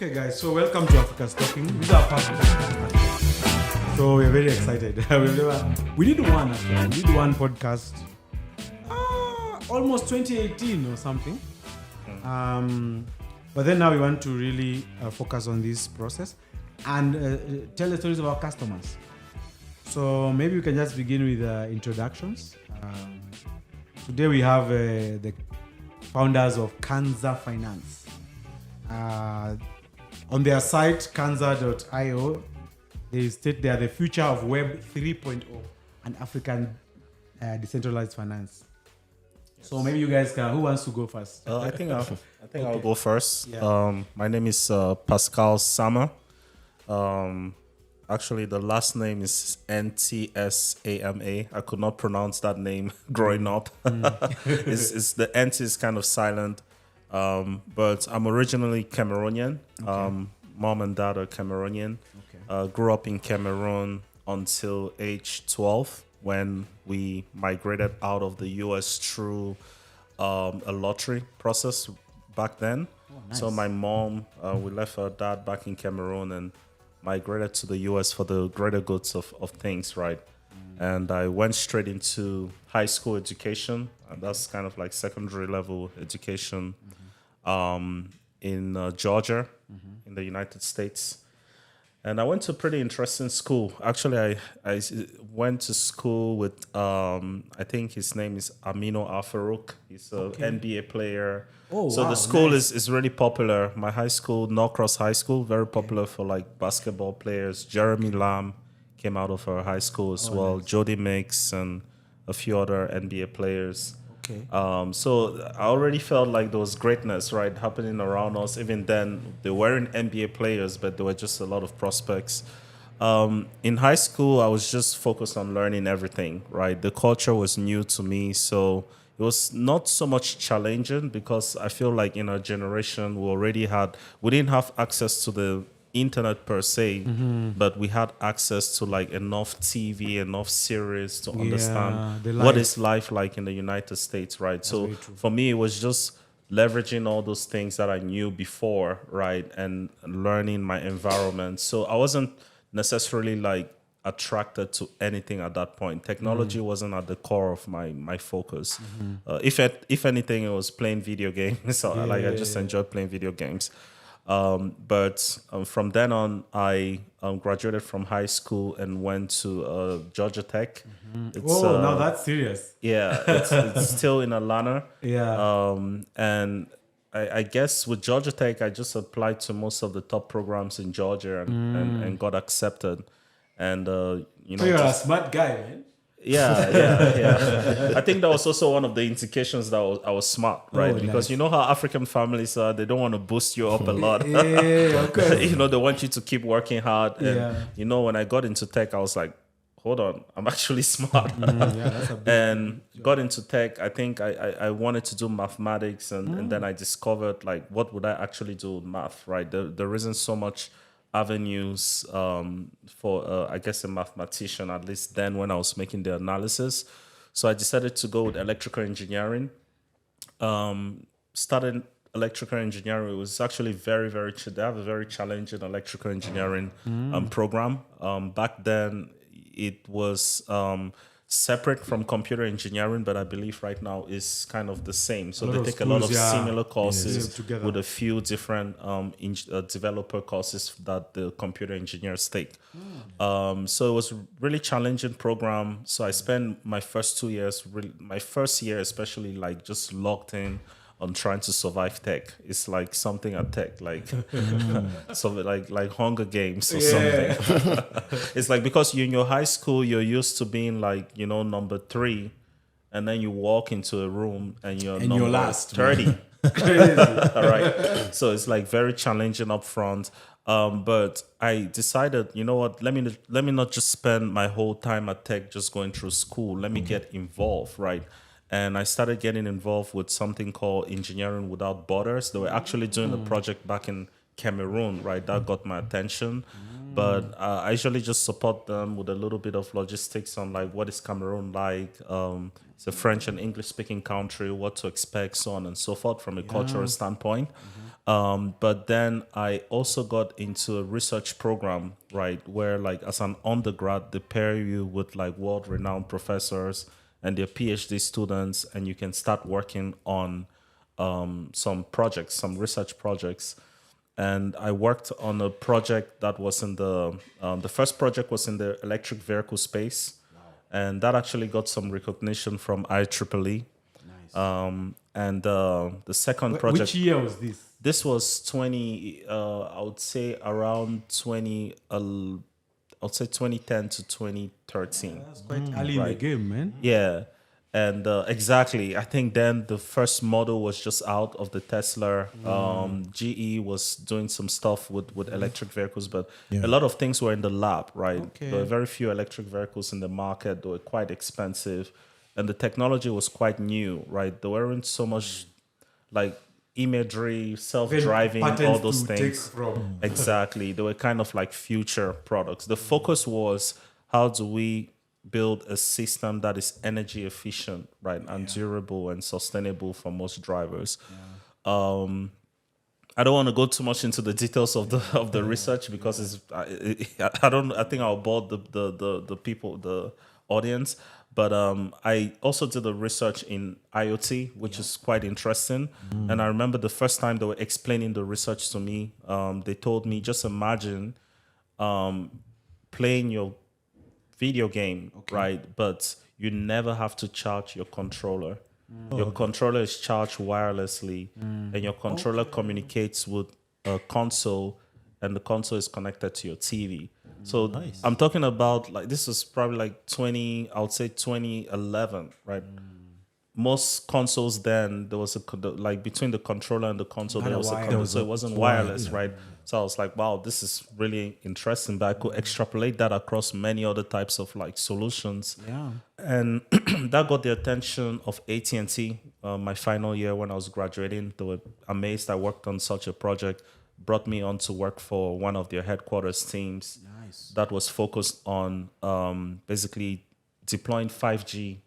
Okay, guys, so welcome to Africa's Talking. This is our first podcast. So we're very excited. We did one podcast almost 2018 or something. But then now we want to really focus on this process and tell the stories of our customers. So maybe we can just begin with introductions. Today we have the founders of Canza Finance. On their site, Canza.io, they state they are the future of Web 3.0 and African Decentralized Finance. Yes. So maybe you guys can. Who wants to go first? I think I'll go first. Yeah. My name is Pascal Ntsama. Actually, the last name is Ntsama. I could not pronounce that name growing up. It's the Nt is kind of silent. But I'm originally Cameroonian. Okay. Mom and dad are Cameroonian. Okay. Grew up in Cameroon until age 12 when we migrated out of the US through a lottery process back then. Oh, nice. So my mom, we left her dad back in Cameroon and migrated to the US for the greater goods of things, right? And I went straight into high school education. And that's kind of like secondary level education in Georgia, in the United States. And I went to a pretty interesting school. Actually, I went to school with, I think his name is Amino Al-Farouk. He's an NBA player. Oh, so wow, the school is really popular. My high school, Norcross High School, very popular for like basketball players. Jeremy Lamb came out of our high school as well. Nice. Jody Mix and a few other NBA players. Okay. So I already felt like there was greatness, right, happening around us. Even then, they weren't NBA players, but there were just a lot of prospects. In high school, I was just focused on learning everything, right? The culture was new to me, so it was not so much challenging because I feel like in our generation, we didn't have access to the internet per se, but we had access to like enough TV, enough series to understand what is life like in the United States, right? That's so for me, it was just leveraging all those things that I knew before, right? And learning my environment. So I wasn't necessarily like attracted to anything at that point. Technology wasn't at the core of my focus. If anything, it was playing video games. So I just enjoyed playing video games. But from then on, I graduated from high school and went to Georgia Tech. Now that's serious. Yeah, it's still in Atlanta. Yeah. And I guess with Georgia Tech, I just applied to most of the top programs in Georgia and got accepted. And so you're a smart guy, man. Yeah. I think that was also one of the indications that I was smart, right? Because you know how African families are, they don't want to boost you up a lot. Okay. They want you to keep working hard. And, when I got into tech, I was like, hold on, I'm actually smart. That's a big and got into tech. I think I wanted to do mathematics and then I discovered like, what would I actually do with math, right? There isn't so much avenues for, I guess, a mathematician, at least then when I was making the analysis. So I decided to go with electrical engineering. Started electrical engineering. It was actually very, very, they have a very challenging electrical engineering program. Back then, it was separate from computer engineering, but I believe right now is kind of the same. So they take a lot of similar courses with a few different developer courses that the computer engineers take. So it was a really challenging program. So I spent my first 2 years, my first year especially, like just locked in on trying to survive tech. It's like something at tech, like so like Hunger Games or something. It's like because you're in your high school, you're used to being like, number 3, and then you walk into a room and you're number last 30. All right. So it's like very challenging up front. But I decided, you know what, let me not just spend my whole time at tech just going through school. Let me get involved, right? And I started getting involved with something called Engineering Without Borders. They were actually doing a project back in Cameroon, right? That got my attention. But I usually just support them with a little bit of logistics on like what is Cameroon like. It's a French and English speaking country, what to expect, so on and so forth from a cultural standpoint. But then I also got into a research program, right, where like as an undergrad, they pair you with like world-renowned professors and their PhD students, and you can start working on some projects, some research projects. And I worked on a project that was in the first project was in the electric vehicle space, and that actually got some recognition from IEEE. And the second project. Which year was this? This was 20. I would say around 20. I would say 2010 to 2013. That's quite early in the game, man. Yeah, and exactly. I think then the first model was just out of the Tesla. GE was doing some stuff with electric vehicles, but a lot of things were in the lab, right? Okay. There were very few electric vehicles in the market. They were quite expensive, and the technology was quite new, right? There weren't so much like imagery, self-driving, all those things. Exactly. They were kind of like future products. The focus was how do we build a system that is energy efficient, right, and durable and sustainable for most drivers. I don't want to go too much into the details of the research because I think I'll bore the people, the audience. But I also did a research in IoT, which is quite interesting. And I remember the first time they were explaining the research to me, they told me, just imagine playing your video game, right? But you never have to charge your controller. Your controller is charged wirelessly, and your controller communicates with a console, and the console is connected to your TV. So I'm talking about like this is probably like 2011, right? Most consoles then there was like between the controller and the console there was a cable, so it wasn't wireless, right? So I was like, wow, this is really interesting. But I could extrapolate that across many other types of like solutions. Yeah. And that got the attention of AT&T. My final year when I was graduating, they were amazed I worked on such a project. Brought me on to work for one of their headquarters teams that was focused on basically deploying 5G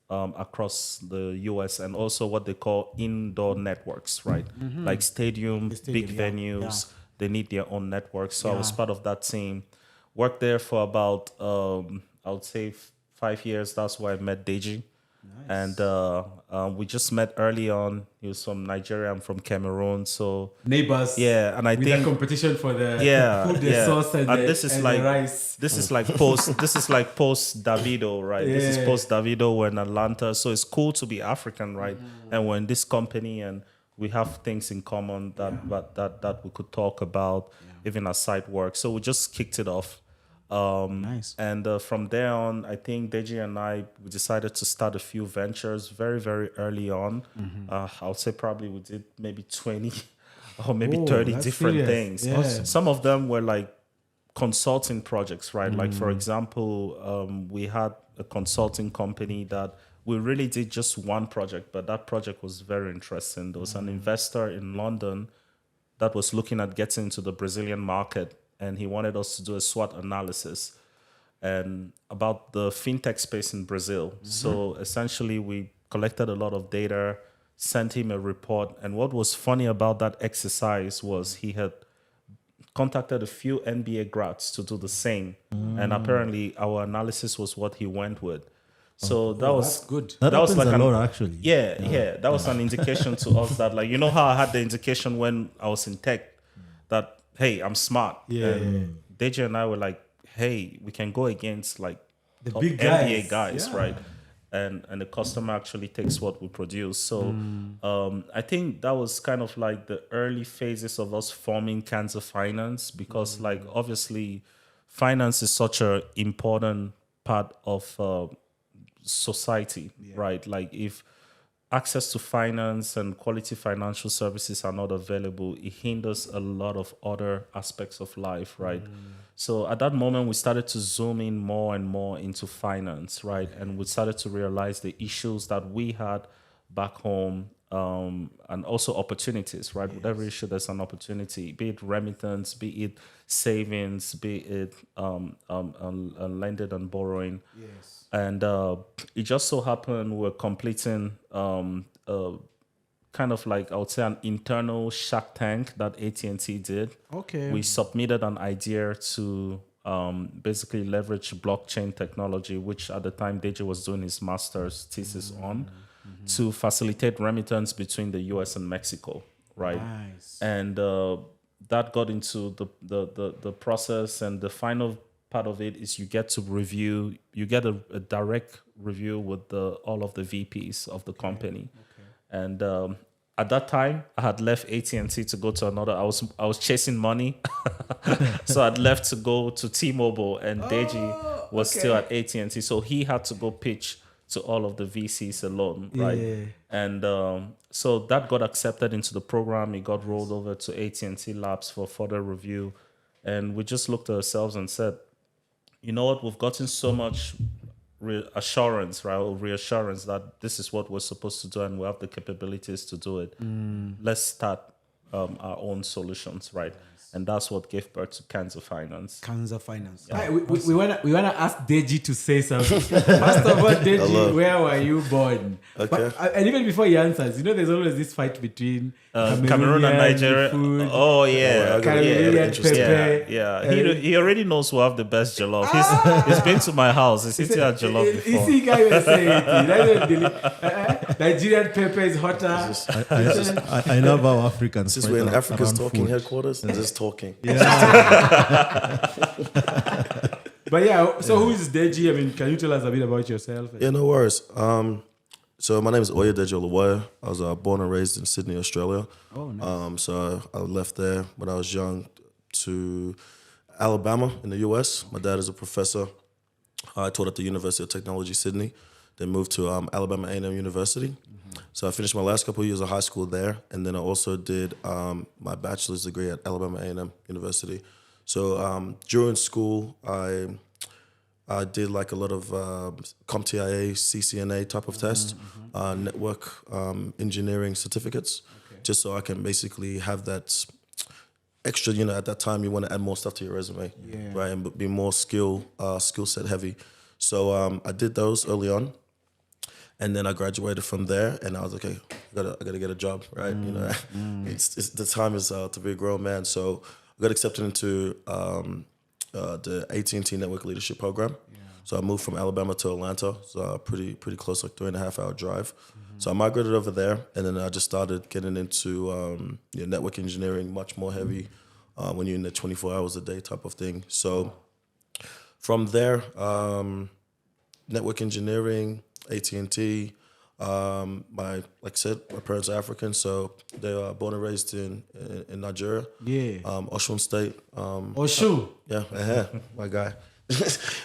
across the US and also what they call indoor networks, right? Like stadium, big venues, they need their own networks. So I was part of that team. Worked there for about, I would say 5 years. That's where I met Deji. And we just met early on. He was from Nigeria. I'm from Cameroon. So neighbors. Yeah, and I with think the competition for the food, the yeah. sauce, and this is like the rice. This is like post. This is like post Davido, right? This is post Davido. We're in Atlanta, so it's cool to be African, right? And we're in this company, and we have things in common that we could talk about, even as side work. So we just kicked it off. And from there on, I think Deji and we decided to start a few ventures very, very early on. I would say probably we did maybe 20 or maybe 30 different things. Yeah. Some of them were like consulting projects, right? Like, for example, we had a consulting company that we really did just one project, but that project was very interesting. There was an investor in London that was looking at getting into the Brazilian market, and he wanted us to do a SWOT analysis and about the fintech space in Brazil. So essentially, we collected a lot of data, sent him a report. And what was funny about that exercise was he had contacted a few MBA grads to do the same. And apparently, our analysis was what he went with. So that was that's good. That was happens like a lot, actually. Yeah. That was an indication to us that, like, you know how I had the indication when I was in tech that, hey, I'm smart. And Deji and I were like, hey, we can go against like The top big MBA guys, right? And the customer actually takes what we produce. So I think that was kind of like the early phases of us forming Canza Finance, because like obviously finance is such an important part of society, right? Like if access to finance and quality financial services are not available, it hinders a lot of other aspects of life, right? So at that moment, we started to zoom in more and more into finance, right? And we started to realize the issues that we had back home, and also opportunities, right? With every issue, there's an opportunity, be it remittance, be it savings, be it lending and borrowing. And it just so happened we're completing a kind of like, I would say, an internal Shark Tank that AT&T did. Okay. We submitted an idea to basically leverage blockchain technology, which at the time Deji was doing his master's thesis on, to facilitate remittance between the US and Mexico, right? Nice. And that got into the process, and the final part of it is you get a direct review with all of the VPs of the company. And at that time, I had left AT&T to go to another. I was chasing money, so I'd left to go to T-Mobile, and Deji was still at AT&T, so he had to go pitch to all of the VCs alone, right? Yeah. And so that got accepted into the program. It got rolled over to AT&T Labs for further review, and we just looked at ourselves and said, you know what? We've gotten so much assurance, right, or reassurance that this is what we're supposed to do, and we have the capabilities to do it. Let's start our own solutions, right? And that's what gave birth to Canza Finance. Canza Finance. Yeah. We wanna ask Deji to say something. First of all, Deji, Hello. where were you born? Okay. And even before he answers, there's always this fight between Cameroon and Nigeria. food, Oh yeah, Cameroonian interesting. pepper. yeah. He already knows who have the best jollof. He's been to my house. He's eaten at jollof You before. see, guy will say it. Nigerian pepper is hotter. I love how Africans. Since fight we're in around Africa's talking food. headquarters and just talking. But yeah, so who is Deji? I mean, can you tell us a bit about yourself? Yeah, no worries. So my name is Oyedeji Oluwoye. I was born and raised in Sydney, Australia. Oh, nice. So I left there when I was young to Alabama in the US. My dad is a professor. I taught at the University of Technology, Sydney. Then moved to Alabama A&M University. So I finished my last couple of years of high school there, and then I also did my bachelor's degree at Alabama A&M University. So during school, I did like a lot of CompTIA, CCNA type of test, network engineering certificates, just so I can basically have that extra. At that time you want to add more stuff to your resume, right, and be more skill set heavy. So I did those early on. And then I graduated from there, and I was like, okay, I gotta get a job, right? It's the time is to be a grown man. So I got accepted into the AT&T Network Leadership Program. So I moved from Alabama to Atlanta, so pretty close, like 3.5 hour drive. So I migrated over there, and then I just started getting into network engineering, much more heavy when you're in the 24 hours a day type of thing. So from there, network engineering, AT&T. Like I said, my parents are African, so they are born and raised in Nigeria. Yeah. Osun State. Osun. Yeah, my guy.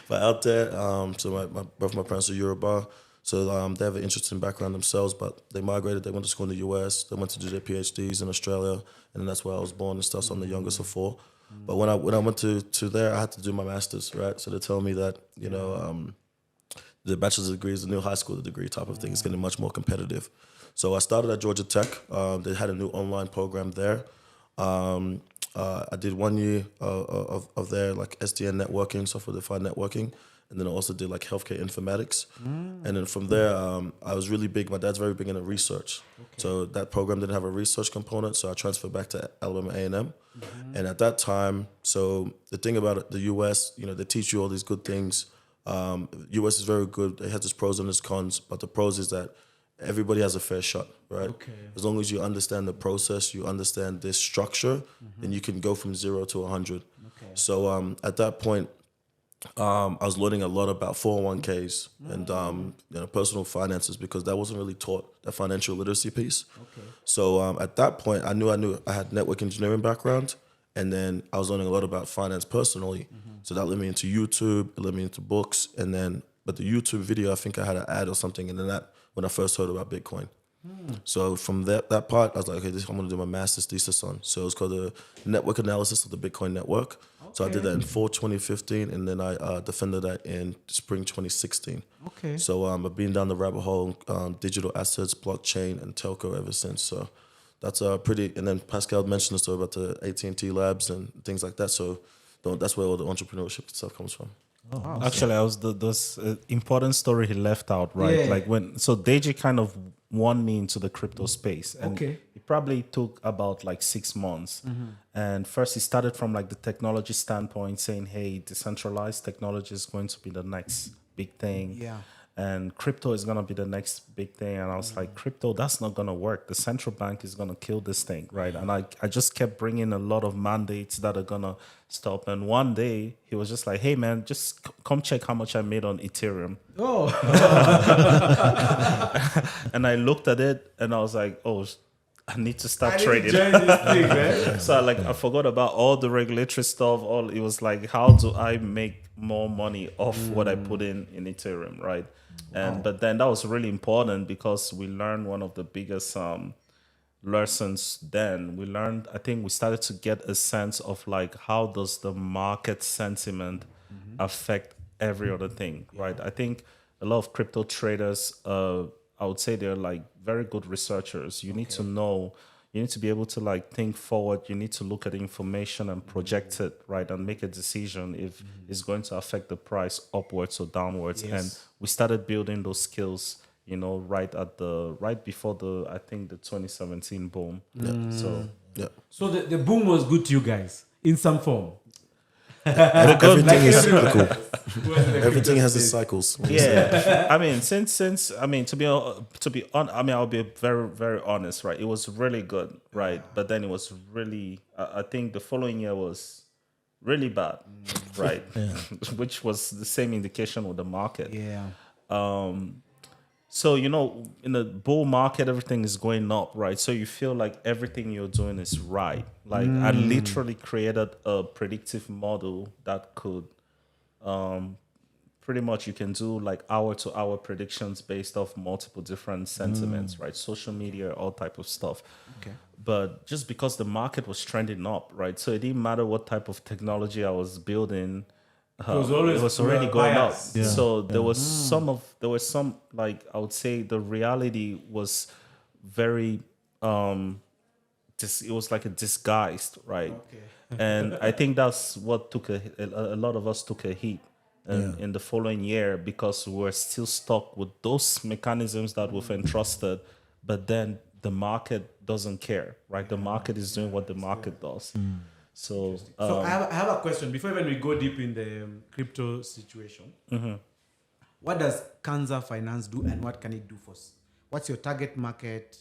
But out there, so both my parents are Yoruba, so they have an interesting background themselves. But they migrated. They went to school in the US. They went to do their PhDs in Australia, and that's where I was born and stuff. So I'm the youngest of four. But when I went to there, I had to do my master's, right? So they tell me that the bachelor's degree is the new high school degree type of thing. It's getting much more competitive. So I started at Georgia Tech. They had a new online program there. I did 1 year of their like SDN networking, software-defined networking, and then I also did like healthcare informatics. And then from there, I was really big. My dad's very big into research. So that program didn't have a research component, so I transferred back to Alabama A&M. And at that time, so the thing about the US, they teach you all these good things. US is very good. It has its pros and its cons, but the pros is that everybody has a fair shot, right? As long as you understand the process, you understand this structure, then you can go from 0 to 100. So at that point, I was learning a lot about 401ks and personal finances, because that wasn't really taught, that financial literacy piece. So at that point, I knew I had network engineering background, and then I was learning a lot about finance personally. So that led me into YouTube, it led me into books, but the YouTube video, I think I had an ad or something, and then that when I first heard about Bitcoin. So from that part, I was like, okay, this I'm gonna do my master's thesis on. So it's called the network analysis of the Bitcoin network. So I did that in fall 2015, and then I defended that in spring 2016. So I've been down the rabbit hole, digital assets, blockchain, and telco ever since. So that's pretty. And then Pascal mentioned the story about the AT&T labs and things like that. So that's where all the entrepreneurship stuff comes from. Actually, I was this important story he left out, right? Yeah. So Deji kind of won me into the crypto space. And Okay. it probably took about like 6 months. And first he started from like the technology standpoint, saying, hey, decentralized technology is going to be the next big thing. Yeah. And crypto is going to be the next big thing. And I was like, crypto, that's not going to work. The central bank is going to kill this thing, right? And I just kept bringing a lot of mandates that are going to stop. And one day he was just like, hey, man, just come check how much I made on Ethereum. Oh. And I looked at it and I was like, oh, I need to start I need trading. to join this thing, man. So I forgot about all the regulatory stuff. It was like, how do I make more money off what I put in Ethereum, right? And but then that was really important because we learned one of the biggest lessons. Then we learned, I think we started to get a sense of like, how does the market sentiment affect every other thing, right? I think a lot of crypto traders, I would say they're like very good researchers. You need to know, you need to be able to like think forward. You need to look at the information and project it, right? And make a decision if it's going to affect the price upwards or downwards. Yes. And we started building those skills, you know, right before I think the 2017 boom. So Yeah. So the boom was good to you guys in some form. Everything is everyone. cyclical. Everything has its cycles. yeah, I mean, I'll be very, very honest, right? It was really good, right? But then it was really, I think the following year was really bad, right? Which was the same indication with the market. Yeah. So, you know, in the bull market, everything is going up, right? So you feel like everything you're doing is right. Like I literally created a predictive model that could, pretty much you can do like hour to hour predictions based off multiple different sentiments, right? Social media, all type of stuff. Okay. But just because the market was trending up, right? So it didn't matter what type of technology I was building. It was already going up. biased. So there was some like I would say the reality was very it was like a disguised, right? Okay. And I think that's what took a lot of us took a hit in the following year because we're still stuck with those mechanisms that we've entrusted, but then the market doesn't care, right? The market is doing what the market does. So, So I have a question before even we go deep in the crypto situation. What does Canza Finance do, and what can it do for? What's your target market?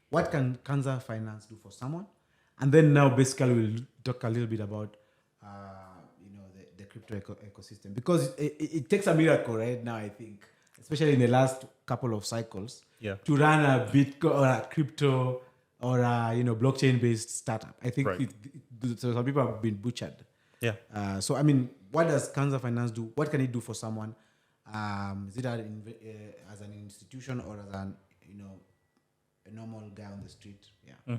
What can Canza Finance do for someone? And then now, basically, we'll talk a little bit about, the crypto ecosystem because it takes a miracle right now. I think, especially in the last couple of cycles, to run a Bitcoin or a crypto or a blockchain-based startup. I think Right. so some people have been butchered. yeah. So I mean, what does Canza Finance do? What can it do for someone? Is it as an institution or as an a normal guy on the street? Yeah.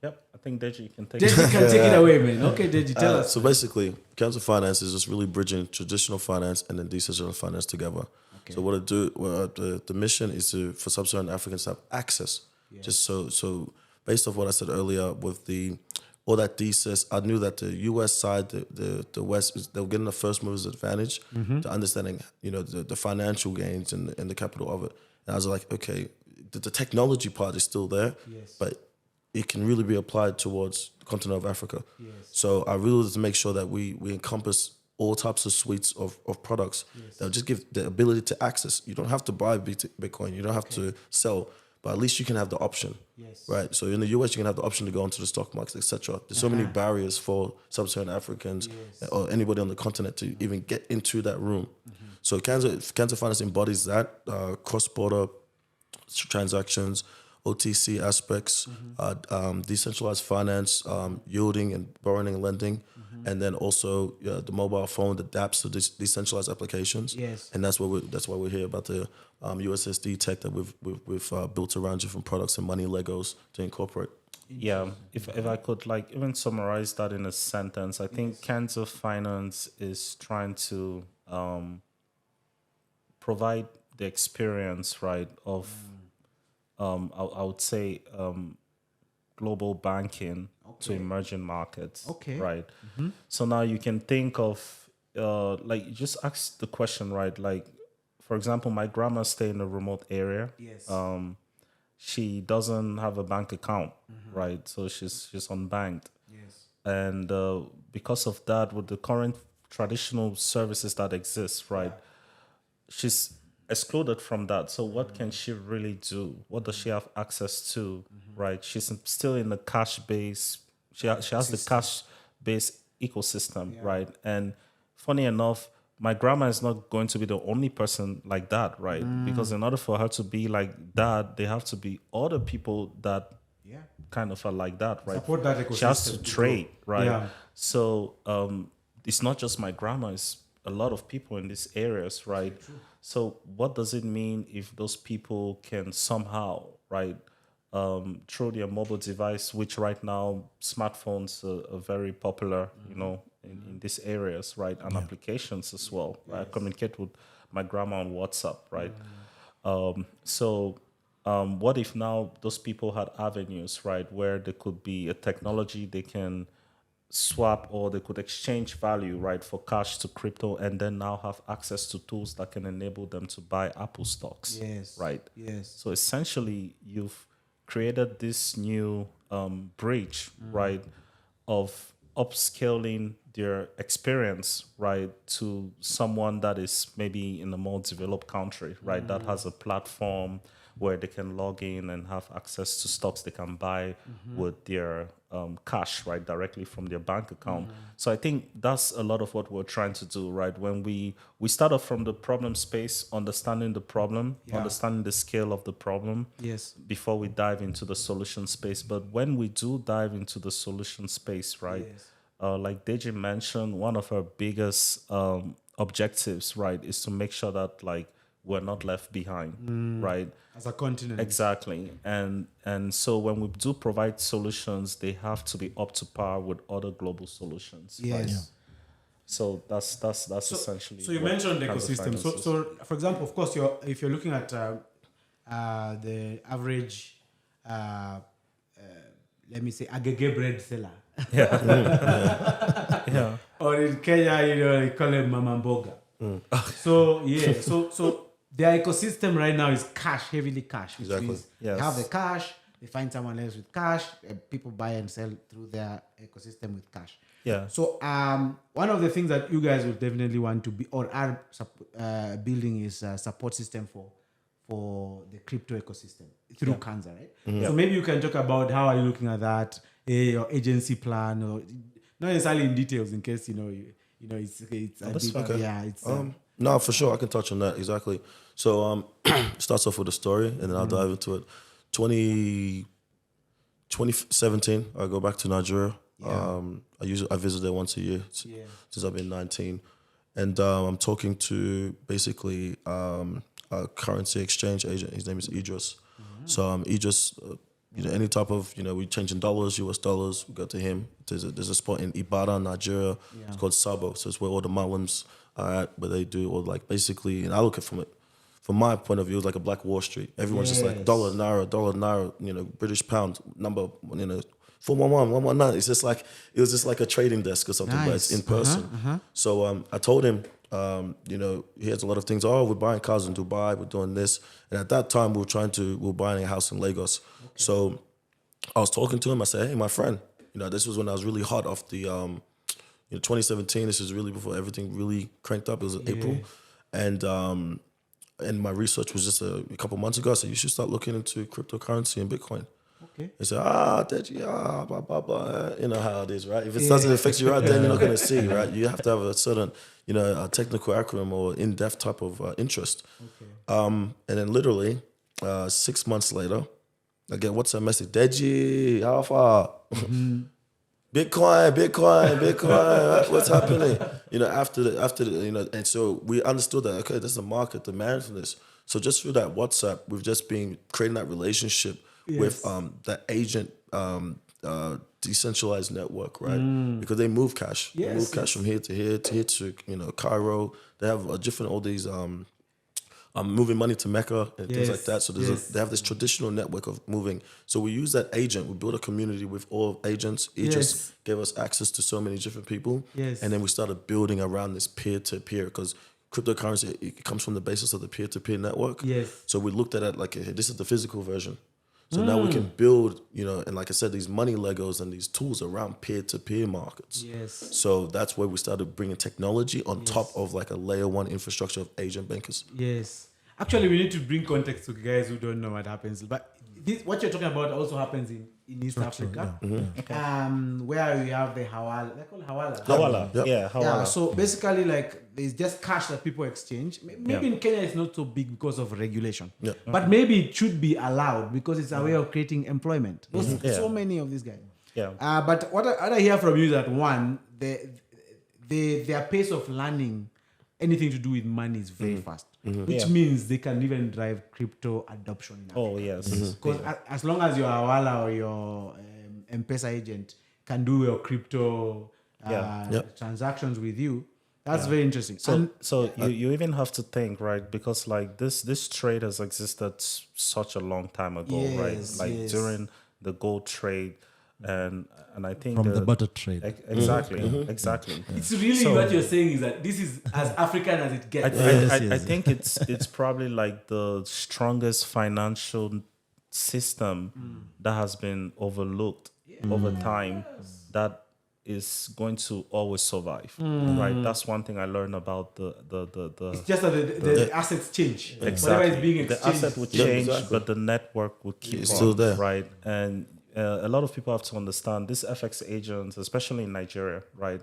Yep. I think Deji can take Deji can take it away, man. Okay, Deji, tell us. So basically, Canza Finance is just really bridging traditional finance and then decentralized finance together. Okay. So what it do? Well, the mission is for sub-Saharan Africans to have access. Just so based off what I said earlier with all that thesis, I knew that the U.S. side, the West, they were getting the first movers advantage to understanding, the financial gains and the capital of it. And I was like, okay, the technology part is still there, but it can really be applied towards the continent of Africa. So I really wanted to make sure that we encompass all types of suites of products that will just give the ability to access. You don't have to buy Bitcoin. You don't have to sell. But at least you can have the option, right? So in the US, you can have the option to go onto the stock market, etc. There's so many barriers for sub-Saharan Africans or anybody on the continent to even get into that room. So Canza Finance embodies that, cross-border transactions, OTC aspects, decentralized finance, yielding and borrowing and lending, and then also the mobile phone that adapts to decentralized applications. And that's why we're here about the USSD tech that we've built around different products and money Legos to incorporate. Yeah, if I could like even summarize that in a sentence, I think Canza Finance is trying to provide the experience, right, of I would say global banking to emerging markets. Right. So now you can think of like you just ask the question, right? Like for example, my grandma stay in a remote area. Yes. She doesn't have a bank account, right? So she's unbanked. Yes. And because of that, with the current traditional services that exist, right, she's excluded from that. So what can she really do? What does she have access to, right? She's still in the cash base. She has the cash based ecosystem, right? And funny enough, my grandma is not going to be the only person like that, right? Because in order for her to be like that, they have to be other people that kind of are like that, right? Support that ecosystem. She has to trade, right? Yeah. So it's not just my grandma, it's a lot of people in these areas, right? So what does it mean if those people can somehow, right, through their mobile device, which right now smartphones are very popular, you know, in these areas, right, and applications as well, right? I communicate with my grandma on WhatsApp, right? What if now those people had avenues, right, where there could be a technology they can swap or they could exchange value, right, for cash to crypto, and then now have access to tools that can enable them to buy Apple stocks, right? Yes. So essentially, you've created this new bridge, right, of upscaling their experience, right, to someone that is maybe in a more developed country, right, that has a platform where they can log in and have access to stocks they can buy with their cash, right, directly from their bank account. So I think that's a lot of what we're trying to do, right? When we start off from the problem space, understanding the problem, understanding the scale of the problem, before we dive into the solution space. But when we do dive into the solution space, right, like Deji mentioned, one of our biggest objectives, right, is to make sure that like we're not left behind, right? As a continent. Exactly. And so when we do provide solutions, they have to be up to par with other global solutions. Right? So that's essentially. So you what mentioned Canza ecosystem. Finance is. So for example, of course, if you're looking at the average, let me say, agege bread seller. Yeah. Or in Kenya, you call it mama mboga. So their ecosystem right now is cash, heavily cash. Which means they have the cash, they find someone else with cash, and people buy and sell through their ecosystem with cash. Yeah. So one of the things that you guys will definitely want to be or are building is a support system for the crypto ecosystem through Canza, right? So maybe you can talk about how are you looking at that, your agency plan, or not necessarily in details, in case you know it's a bit, it's no, for sure, I can touch on that exactly. So starts off with a story, and then I'll dive into it. 2017, I go back to Nigeria. I visit there once a year since I've been 19, and I'm talking to basically a currency exchange agent. His name is Idris. So Idris, any type of we change in dollars, US dollars, we go to him. There's a spot in Ibadan, Nigeria. It's called Sabo. So it's where all the Muslims are at, where they do all like basically. And I look at from my point of view, it's like a black Wall Street. Everyone's just like dollar, naira, British pound, number, 411, 119. It's just like, it was just like a trading desk or something, but it's in person. So I told him, he has a lot of things. Oh, we're buying cars in Dubai, we're doing this. And at that time, we were buying a house in Lagos. So I was talking to him. I said, hey, my friend, this was when I was really hot off the, 2017. This is really before everything really cranked up. It was April. And my research was just a couple months ago. I said, you should start looking into cryptocurrency and Bitcoin. Okay. He said, Deji, blah, blah, blah. You know how it is, right? If it doesn't affect you right then, you're not going to see, right? You have to have a certain, a technical acronym or in-depth type of interest. And then literally 6 months later, I get WhatsApp message, Deji, how far? Bitcoin, what's happening? After the, and so we understood that, okay, there's a market demand for this. So just through that WhatsApp, we've just been creating that relationship with that agent decentralized network, right? Because they move cash. They move cash from here to here to Cairo. They have all these moving money to Mecca and things like that. So they have this traditional network of moving. So we use that agent. We built a community with all agents. Each just gave us access to so many different people. And then we started building around this peer-to-peer because cryptocurrency, it comes from the basis of the peer-to-peer network. Yes. So we looked at it like, this is the physical version. So now we can build, and like I said, these money Legos and these tools around peer-to-peer markets. Yes. So that's where we started bringing technology on top of like a layer one infrastructure of agent bankers. Yes. Actually, we need to bring context to guys who don't know what happens. But what you're talking about also happens in East Africa, where we have the Hawala. They call it Hawala. Hawala. Yep. Yeah, Hawala. Yeah, so basically, like, there's just cash that people exchange. Maybe in Kenya it's not so big because of regulation. Yeah. But maybe it should be allowed because it's a way of creating employment. There's so many of these guys. Yeah. But what I hear from you is that, one, their pace of learning anything to do with money is very fast, which means they can even drive crypto adoption now. Oh, yes. Because as long as your Hawala or your M-Pesa agent can do your crypto transactions with you, that's very interesting. So you even have to think, right? Because like this trade has existed such a long time ago, right? Like during the gold trade, and I think From the butter trade. Exactly. It's really what you're saying is that this is as African as it gets. I think it's probably like the strongest financial system that has been overlooked over time that is going to always survive. Right? That's one thing I learned about the It's just that the assets change. Exactly. Whatever is being exchanged. The asset would change, but the network would keep It's on, still there. right? And a lot of people have to understand these FX agents, especially in Nigeria, right?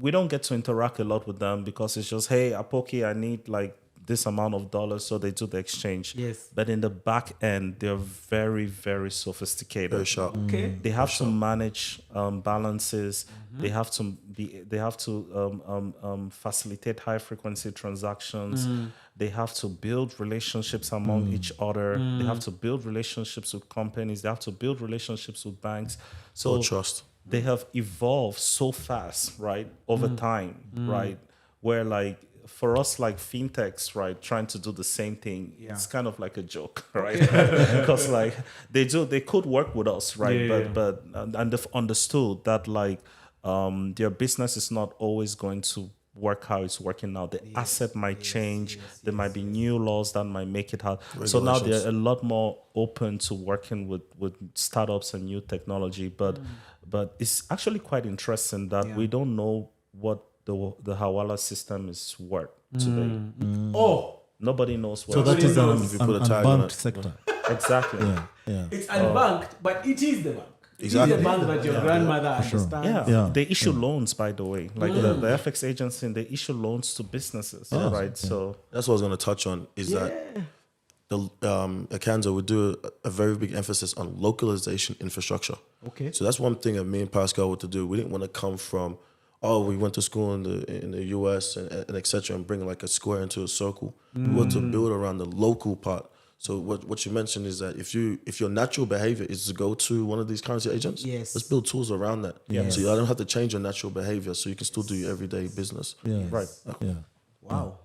We don't get to interact a lot with them because it's just, hey, Apoki, I need like this amount of dollars, so they do the exchange. Yes. But in the back end, they're very, very sophisticated. Very sharp. Okay. They have to manage balances. They have to facilitate high frequency transactions. They have to build relationships among each other. They have to build relationships with companies. They have to build relationships with banks. So trust. They have evolved so fast, right, over time, right, where like for us, like fintechs, right, trying to do the same thing, it's kind of like a joke, right? Because like they could work with us, right? But they've understood that like their business is not always going to work how it's working now. The asset might change. There might be new laws that might make it hard. So now they're a lot more open to working with startups and new technology. But it's actually quite interesting that we don't know what the Hawala system is worth today. Oh, nobody knows what. So that is an put a tag on unbanked it. sector. Exactly. Yeah. it's unbanked, but it is the bank. Exactly. It is the bank that your grandmother understands. Yeah. They issue loans, by the way. Like the FX agency, they issue loans to businesses, right? So That's what I was going to touch on is that at Canza, we do a very big emphasis on localization infrastructure. Okay. So that's one thing that me and Pascal were to do. We didn't want to come from, we went to school in the US and et cetera, and bring like a square into a circle. We want to build around the local part. So what you mentioned is that if your natural behavior is to go to one of these currency agents, let's build tools around that. So you don't have to change your natural behavior, so you can still do your everyday business. Yeah. right. Yeah. Wow.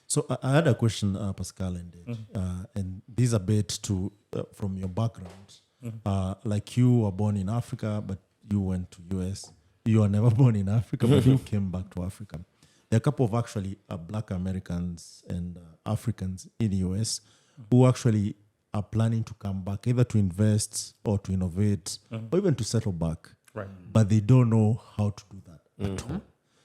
So I had a question, Pascal, and this is a bit to from your background. Like you were born in Africa, but you went to US. You were never born in Africa, but you came back to Africa. There are a couple of actually Black Americans and Africans in the US who actually are planning to come back, either to invest or to innovate, or even to settle back. Right. But they don't know how to do that at all.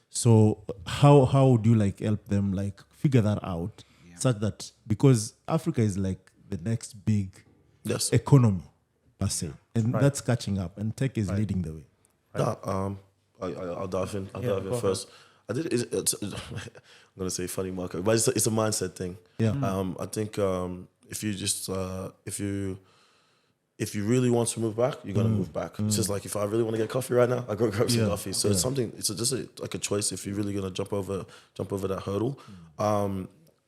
So how would you like help them like figure that out, such that, because Africa is like the next big economy per se, and that's catching up, and tech is leading the way. I'll dive in. I'll dive in first. I'm gonna say funny market, but it's a mindset thing. I think if you really want to move back, you're gonna move back. It's just like if I really want to get coffee right now, I go grab some coffee. So it's something. It's just like a choice. If you're really gonna jump over that hurdle,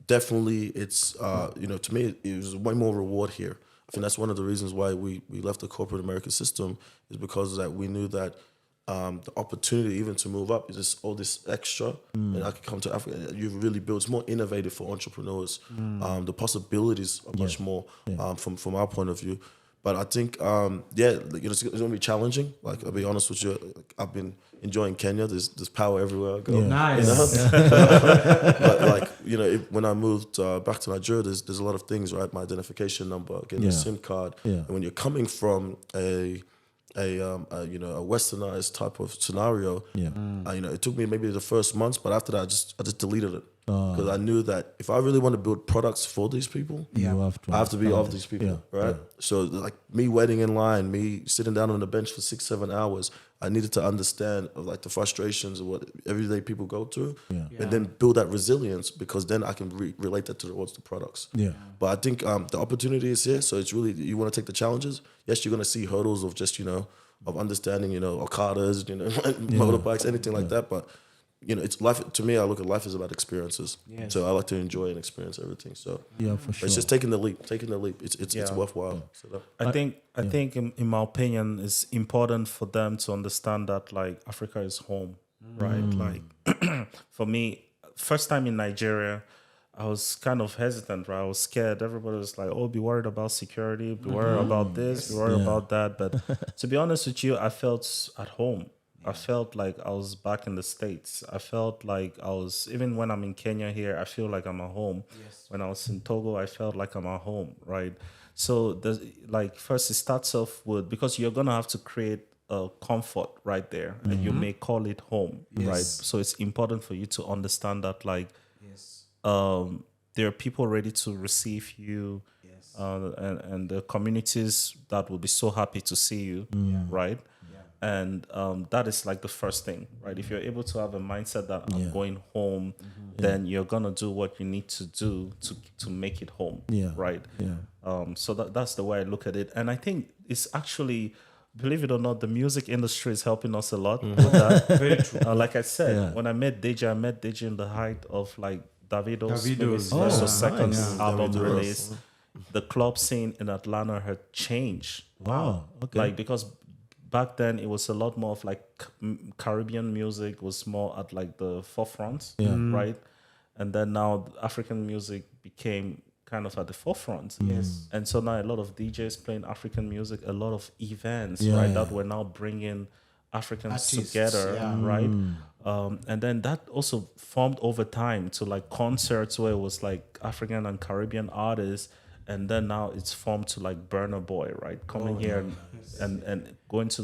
definitely it's to me it was way more reward here. I think that's one of the reasons why we left the corporate American system, is because that we knew that the opportunity even to move up is just all this extra, and I could come to Africa. You've really built. It's more innovative for entrepreneurs. The possibilities are much more from our point of view. But I think, it's going to be challenging. Like, I'll be honest with you, like, I've been enjoying Kenya. There's power everywhere I go. Yeah. Nice. But like, when I moved back to Nigeria, there's a lot of things, right? My identification number, getting a SIM card. Yeah. And when you're coming from a westernized type of scenario, it took me maybe the first months, but after that, I just deleted it because I knew that if I really want to build products for these people, You have to. I have to be of these people, right? So like me waiting in line, me sitting down on the bench for 6-7 hours, I needed to understand like the frustrations of what everyday people go through, and then build that resilience because then I can relate that towards the products. Yeah. But I think the opportunity is here, so it's really you want to take the challenges. Yes, you're going to see hurdles of just of understanding Okadas, motorbikes, anything like that. But it's life. To me, I look at life as about experiences. Yes. So I like to enjoy and experience everything. So Yeah, for sure. it's just taking the leap. It's worthwhile. So I think in my opinion, it's important for them to understand that like Africa is home, right? Like for me, first time in Nigeria, I was kind of hesitant, right? I was scared. Everybody was like, "Oh, be worried about security, be worried about this, be worried about that." But to be honest with you, I felt at home. I felt like I was back in the States. I felt like I was, even when I'm in Kenya here, I feel like I'm at home. Yes. When I was in Togo, I felt like I'm at home, right? So first it starts off with, because you're going to have to create a comfort right there, and you may call it home, right? So it's important for you to understand that there are people ready to receive you, and the communities that will be so happy to see you, right? And that is like the first thing, right? If you're able to have a mindset that I'm going home, then you're gonna do what you need to do to make it home, right? So that's the way I look at it, and I think it's actually, believe it or not, the music industry is helping us a lot with that. Very true. Like I said, when I met Deji in the height of like Davido's first or second album release. The club scene in Atlanta had changed. Wow. Okay. Like, because back then it was a lot more of like Caribbean music was more at like the forefront, right? And then now African music became kind of at the forefront. Yes. And so now a lot of DJs playing African music, a lot of events, right? That were now bringing Africans Artists, together, right? And then that also formed over time to like concerts where it was like African and Caribbean artists. And then now it's formed to like Burna Boy, right? Coming here and going to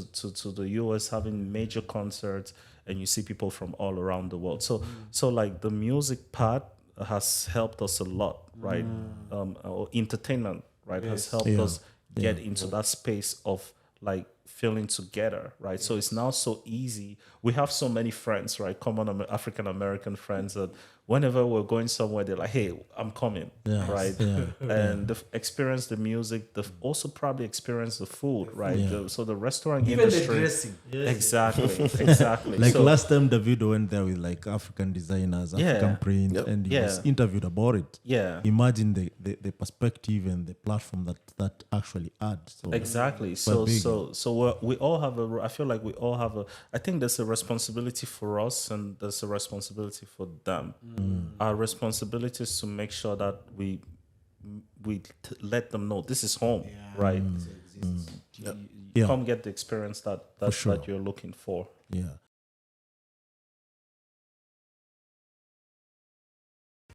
the US, having major concerts, and you see people from all around the world. So like the music part has helped us a lot, right? Or entertainment, right? Has helped us get into that space of like feeling together, right? So it's now so easy. We have so many friends, right? Common African American friends that whenever we're going somewhere, they're like, "Hey, I'm coming," right? And they've experienced the music. They've also probably experienced the food, right? So the restaurant Even industry, the dressing. exactly. Like So, last time Davido went there with like African designers, African print, and he was interviewed about it. Yeah. Imagine the perspective and the platform that actually adds. So Exactly. So we all have I feel like we all have I think there's a responsibility for us and there's a responsibility for them. Our responsibility is to make sure that we let them know this is home, right? You come get the experience that you're looking for. Yeah.